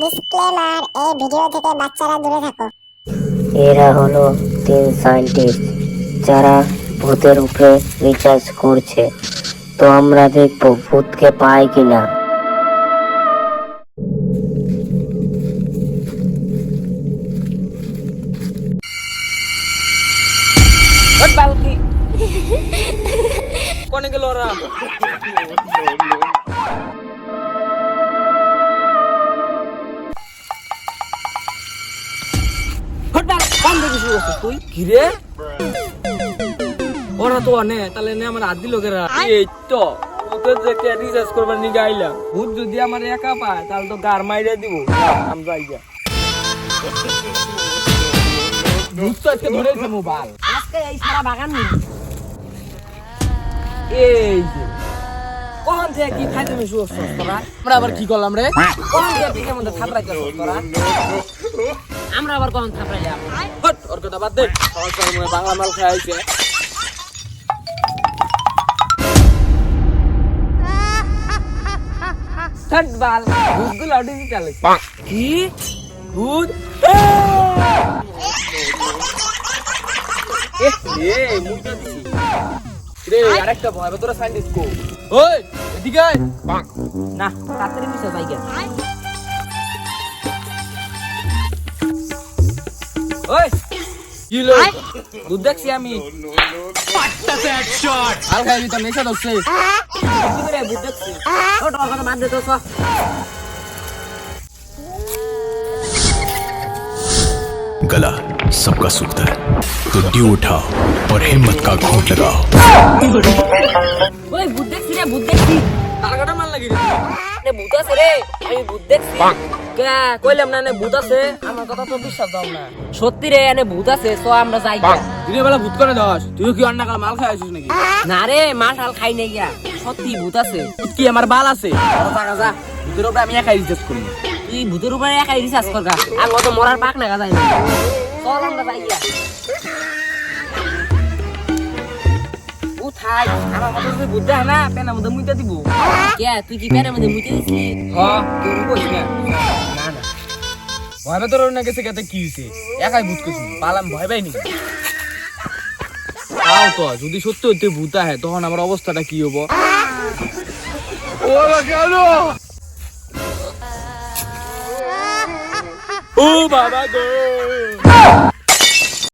Disclaimer, এই video থেকে বাচ্চারা দূরে থাকো। এরা হলো 3 সায়েন্টিস্ট যারা ভূতের উপরে রিসার্চ করছে। তো আমরা দেখবো ভূতকে পাই কিনা। কোনে গেল ওরা? তুই কিরে ওরা তো অনে তাহলে নে আমার আদি লোকেরা এই তো ভূতের দেখে রিসার্চ করবার নিয়ে আইলাম। ভূত যদি আমার একা পায় তাহলে তো গার মাইরে দিব। আমরা আইয়া ভূত তো আজকে ধরেছে মোবাইল, আজকে এই সারা বাগান নেই। এই যে কোন থেকে কি খাইতে মিশু করছস তোরা? আমরা আবার কি করলাম রে? কোন যে পিঠের মধ্যে থাপড়াইতেছস তোরা? আমরা আবার কোন থাপড়াইলাম? হট ওর কথা বাদ দে। আমার সঙ্গে মনে হয় বাংলা মাল খাইছে। হট বাল ভূতগুলো ডিজিটাল কি ভূত এ মুখটা দিছি রে। আরেকটা ভয় তোরা সাইন্টিস্ট কো। ওই এদিকে আয়। না তাড়াতাড়ি মিশে যাই গে। ওই কি লো দুধ দেখছি আমি পাট্টাতে এক শট আর খাইবি তো নেশা ধরছে। কি করে বুঝ দেখছি? ও তোর কথা বাদ দে তো সব। गला सबका सूखता है तो ड्यू उठाओ और हिम्मत का घूंट लगाओ। ওই বুঝ দেখছি রে, বুঝ দেখছি। তার কাটা মাল লাগি রে। নে ভূত আছে রে, আমি ভূত দেখছি। কে কইলাম না নে ভূত আছে, আমার কথা তো বিশ্বাস দাও না। সত্যি রে এনে ভূত আছে, তো আমরা যাই গে। দিনে বেলা ভূত করে দাস তুই কি অন্য কাল মাল খাইছিস নাকি? না রে মাল টাল খাই নাই গিয়া, সত্যি ভূত আছে। কি আমার বাল আছে টাকা যা ভূতের উপরে আমি একাই রিচার্জ করি। তুই ভূতের উপরে একাই রিসার্চ করগা, আর কত মরার পাক না যায় না। চল আমরা যাই গিয়া। ভূত হাই আমার মতো যে ভূত দেখ না পেনের মধ্যে মুইতা দিব। কে তুই কি পেনের মধ্যে মুইতে দিছিলি? হ্যাঁ তুই কইস না না না ভয় তোর না গেছে কেতে কি হইছে একাই ভূত কইছিস পালাম ভয় পাইনি। তাও তো যদি সত্যি হইতে ভূত আহে তখন আমার অবস্থাটা কি হবো? ওরা কেন ও বাবা গো